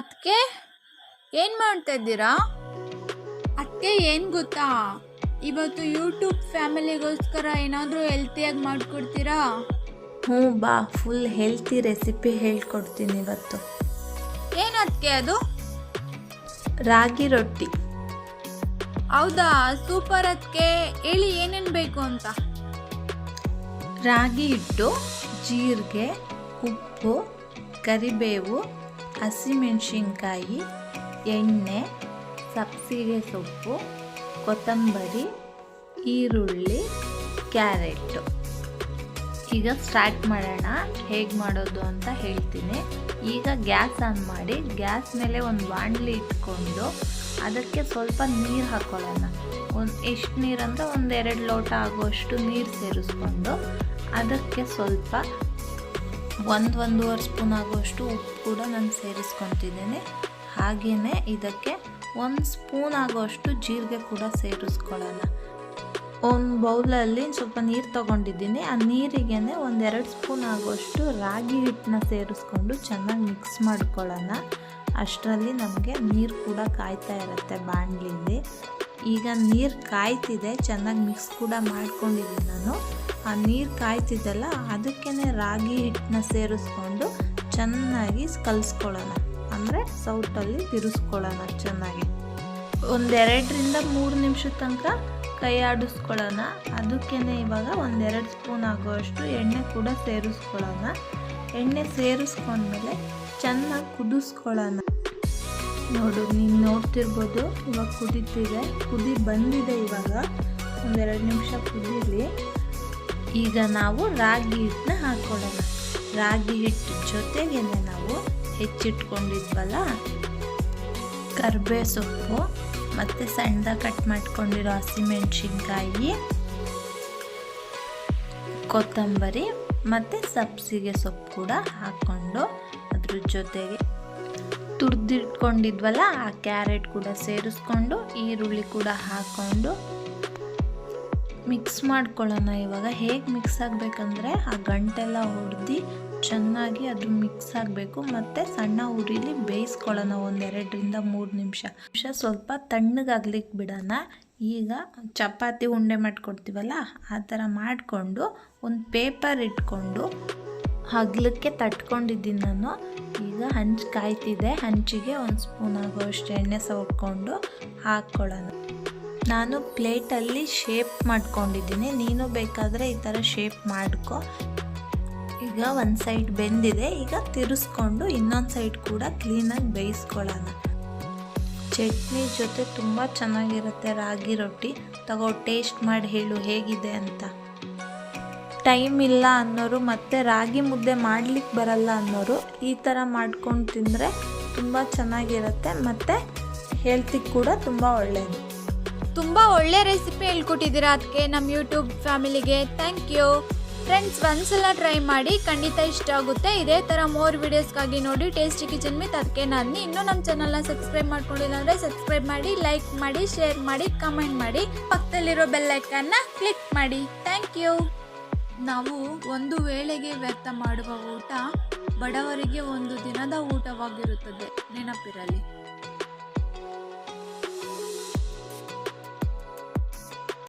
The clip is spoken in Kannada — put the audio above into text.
ಅದಕ್ಕೆ ಏನು ಮಾಡ್ತಾ ಇದ್ದೀರಾ? ಅದಕ್ಕೆ ಏನು ಗೊತ್ತಾ, ಇವತ್ತು ಯೂಟ್ಯೂಬ್ ಫ್ಯಾಮಿಲಿಗೋಸ್ಕರ ಏನಾದರೂ ಹೆಲ್ತಿಯಾಗಿ ಮಾಡಿಕೊಡ್ತೀರಾ? ಹ್ಞೂ ಬಾ, ಫುಲ್ ಹೆಲ್ತಿ ರೆಸಿಪಿ ಹೇಳ್ಕೊಡ್ತೀನಿ ಇವತ್ತು. ಏನು ಅದಕ್ಕೆ ಅದು? ರಾಗಿ ರೊಟ್ಟಿ. ಹೌದಾ, ಸೂಪರ್. ಅದಕ್ಕೆ ಹೇಳಿ ಏನೇನು ಬೇಕು ಅಂತ. ರಾಗಿ ಹಿಟ್ಟು, ಜೀರಿಗೆ, ಉಪ್ಪು, ಕರಿಬೇವು, ಹಸಿಮೆಣಸಿನ್ಕಾಯಿ, ಎಣ್ಣೆ, ಸಬ್ಸಿಗೆ ಸೊಪ್ಪು, ಕೊತ್ತಂಬರಿ, ಈರುಳ್ಳಿ, ಕ್ಯಾರೆಟು. ಈಗ ಸ್ಟಾರ್ಟ್ ಮಾಡೋಣ. ಹೇಗೆ ಮಾಡೋದು ಅಂತ ಹೇಳ್ತೀನಿ. ಈಗ ಗ್ಯಾಸ್ ಆನ್ ಮಾಡಿ, ಗ್ಯಾಸ್ ಮೇಲೆ ಒಂದು ಬಾಣಲಿ ಇಟ್ಕೊಂಡು ಅದಕ್ಕೆ ಸ್ವಲ್ಪ ನೀರು ಹಾಕ್ಕೊಳ್ಳೋಣ. ಎಷ್ಟು ನೀರು ಅಂದರೆ 1-2 ಲೋಟ ಆಗುವಷ್ಟು ನೀರು ಸೇರಿಸ್ಕೊಂಡು ಅದಕ್ಕೆ ಸ್ವಲ್ಪ 1-1.5 ಸ್ಪೂನ್ ಆಗುವಷ್ಟು ಉಪ್ಪು ಕೂಡ ನಾನು ಸೇರಿಸ್ಕೊತಿದ್ದೇನೆ. ಹಾಗೆಯೇ ಇದಕ್ಕೆ 1 ಸ್ಪೂನ್ ಆಗುವಷ್ಟು ಜೀರಿಗೆ ಕೂಡ ಸೇರಿಸ್ಕೊಳ್ಳೋಣ. ಒಂದು ಬೌಲಲ್ಲಿ ಸ್ವಲ್ಪ ನೀರು ತೊಗೊಂಡಿದ್ದೀನಿ. ಆ ನೀರಿಗೆ 1-2 ಸ್ಪೂನ್ ಆಗುವಷ್ಟು ರಾಗಿ ಹಿಟ್ಟನ್ನ ಸೇರಿಸ್ಕೊಂಡು ಚೆನ್ನಾಗಿ ಮಿಕ್ಸ್ ಮಾಡ್ಕೊಳ್ಳೋಣ. ಅಷ್ಟರಲ್ಲಿ ನಮಗೆ ನೀರು ಕೂಡ ಕಾಯ್ತಾ ಇರುತ್ತೆ ಬಾಣಲಿಲಿ. ಈಗ ನೀರು ಕಾಯ್ತಿದೆ, ಚೆನ್ನಾಗಿ ಮಿಕ್ಸ್ ಕೂಡ ಮಾಡ್ಕೊಂಡಿದ್ದೀನಿ ನಾನು. ಆ ನೀರು ಕಾಯ್ತಿದ್ದಲ್ಲ, ಅದಕ್ಕೇ ರಾಗಿ ಹಿಟ್ಟನ್ನ ಸೇರಿಸ್ಕೊಂಡು ಚೆನ್ನಾಗಿ ಕಲಿಸ್ಕೊಳ್ಳೋಣ. ಅಂದರೆ ಸೌಟಲ್ಲಿ ತಿರುಗಿಸ್ಕೊಳ್ಳೋಣ ಚೆನ್ನಾಗಿ. 1-2-3 ನಿಮಿಷದ ತನಕ ಕೈ ಆಡಿಸ್ಕೊಳ್ಳೋಣ. ಅದಕ್ಕೇ ಇವಾಗ 1-2 ಸ್ಪೂನ್ ಆಗುವಷ್ಟು ಎಣ್ಣೆ ಕೂಡ ಸೇರಿಸ್ಕೊಳ್ಳೋಣ. ಎಣ್ಣೆ ಸೇರಿಸ್ಕೊಂಡ್ಮೇಲೆ ಚೆನ್ನಾಗಿ ಕುದಿಸ್ಕೊಳ್ಳೋಣ. ನೋಡು, ನೀನು ನೋಡ್ತಿರ್ಬೋದು, ಇವಾಗ ಕುದೀತಿದೆ, ಕುದಿ ಬಂದಿದೆ. ಇವಾಗ 1-2 ನಿಮಿಷ ಕುದೀಲಿ. ಈಗ ನಾವು ರಾಗಿ ಹಿಟ್ಟನ್ನ ಹಾಕ್ಕೊಳ್ಳೋಣ. ರಾಗಿ ಹಿಟ್ಟು ಜೊತೆಗೇ ನಾವು ಹೆಚ್ಚಿಟ್ಕೊಂಡಿದ್ವಲ್ಲ ಕರಿಬೇವು ಸೊಪ್ಪು, ಮತ್ತು ಸಣ್ಣದಾಗಿ ಕಟ್ ಮಾಡ್ಕೊಂಡಿರೋ ಹಸಿಮೆಣಸಿನ್ಕಾಯಿ, ಕೊತ್ತಂಬರಿ ಮತ್ತು ಸಬ್ಸಿಗೆ ಸೊಪ್ಪು ಕೂಡ ಹಾಕ್ಕೊಂಡು ಅದ್ರ ಜೊತೆಗೆ ತುರಿದಿಟ್ಕೊಂಡಿದ್ವಲ್ಲ ಆ ಕ್ಯಾರೆಟ್ ಕೂಡ ಸೇರಿಸ್ಕೊಂಡು ಈರುಳ್ಳಿ ಕೂಡ ಹಾಕ್ಕೊಂಡು ಮಿಕ್ಸ್ ಮಾಡ್ಕೊಳ್ಳೋಣ. ಇವಾಗ ಹೇಗೆ ಮಿಕ್ಸ್ ಆಗಬೇಕಂದ್ರೆ ಆ ಗಂಟೆಲ್ಲ ಹೊಡೆದು ಚೆನ್ನಾಗಿ ಅದು ಮಿಕ್ಸ್ ಆಗಬೇಕು. ಮತ್ತು ಸಣ್ಣ ಉರಿಲಿ ಬೇಯಿಸ್ಕೊಳ್ಳೋಣ 1-2-3 ನಿಮಿಷ. ಸ್ವಲ್ಪ ತಣ್ಣಗಾಗ್ಲಿಕ್ಕೆ ಬಿಡೋಣ. ಈಗ ಚಪಾತಿ ಉಂಡೆ ಮಾಡ್ಕೊಡ್ತೀವಲ್ಲ ಆ ಥರ ಮಾಡಿಕೊಂಡು ಒಂದು ಪೇಪರ್ ಇಟ್ಕೊಂಡು ಹಗ್ಲಕ್ಕೆ ತಟ್ಕೊಂಡಿದ್ದೀನಿ ನಾನು. ಈಗ ಹಂಚು ಕಾಯ್ತಿದೆ, ಹಂಚಿಗೆ 1 ಸ್ಪೂನ್ ಆಗುವಷ್ಟು ಎಣ್ಣೆ ಸವರ್ಕೊಂಡು ಹಾಕ್ಕೊಳ್ಳೋಣ. ನಾನು ಪ್ಲೇಟಲ್ಲಿ ಶೇಪ್ ಮಾಡ್ಕೊಂಡಿದ್ದೀನಿ, ನೀನು ಬೇಕಾದರೆ ಈ ಥರ ಶೇಪ್ ಮಾಡ್ಕೊ. ಈಗ ಒಂದು ಸೈಡ್ ಬೆಂದಿದೆ, ಈಗ ತಿರ್ಸ್ಕೊಂಡು ಇನ್ನೊಂದು ಸೈಡ್ ಕೂಡ ಕ್ಲೀನಾಗಿ ಬೇಯಿಸ್ಕೊಳ್ಳೋಣ. ಚಟ್ನಿ ಜೊತೆ ತುಂಬ ಚೆನ್ನಾಗಿರುತ್ತೆ ರಾಗಿ ರೊಟ್ಟಿ. ತಗೋ, ಟೇಸ್ಟ್ ಮಾಡಿ ಹೇಳು ಹೇಗಿದೆ ಅಂತ. ಟೈಮ್ ಇಲ್ಲ ಅನ್ನೋರು ಮತ್ತು ರಾಗಿ ಮುದ್ದೆ ಮಾಡಲಿಕ್ಕೆ ಬರಲ್ಲ ಅನ್ನೋರು ಈ ಥರ ಮಾಡ್ಕೊಂಡು ತಿಂದರೆ ತುಂಬ ಚೆನ್ನಾಗಿರುತ್ತೆ ಮತ್ತು ಹೆಲ್ತಿಗೆ ಕೂಡ ತುಂಬ ಒಳ್ಳೆಯದು. ತುಂಬ ಒಳ್ಳೆ ರೆಸಿಪಿ ಹೇಳ್ಕೊಟ್ಟಿದ್ದೀರಾ ಅದಕ್ಕೆ ನಮ್ಮ ಯೂಟ್ಯೂಬ್ ಫ್ಯಾಮಿಲಿಗೆ. Thank you friends. ಒಂದ್ಸಲ ಟ್ರೈ ಮಾಡಿ, ಖಂಡಿತ ಇಷ್ಟ ಆಗುತ್ತೆ. ಇದೇ ಥರ ಮೋರ್ ವೀಡಿಯೋಸ್ಗಾಗಿ ನೋಡಿ ಟೇಸ್ಟಿ ಕಿಚನ್ ವಿತ್ ಅದಕ್ಕೆ. ನಾನು ಇನ್ನೂ ನಮ್ಮ ಚಾನಲ್ನ ಸಬ್ಸ್ಕ್ರೈಬ್ ಮಾಡ್ಕೊಂಡಿಲ್ಲ ಅಂದರೆ ಸಬ್ಸ್ಕ್ರೈಬ್ ಮಾಡಿ, ಲೈಕ್ ಮಾಡಿ, ಶೇರ್ ಮಾಡಿ, ಕಮೆಂಟ್ ಮಾಡಿ, ಪಕ್ಕದಲ್ಲಿರೋ ಬೆಲ್ ಐಕಾನ್ನ ಕ್ಲಿಕ್ ಮಾಡಿ. Thank you. ನಾವು ಒಂದು ವೇಳೆಗೆ ವ್ಯರ್ಥ ಮಾಡುವ ಊಟ ಬಡವರಿಗೆ ಒಂದು ದಿನದ ಊಟವಾಗಿರುತ್ತದೆ, ನೆನಪಿರಲಿ.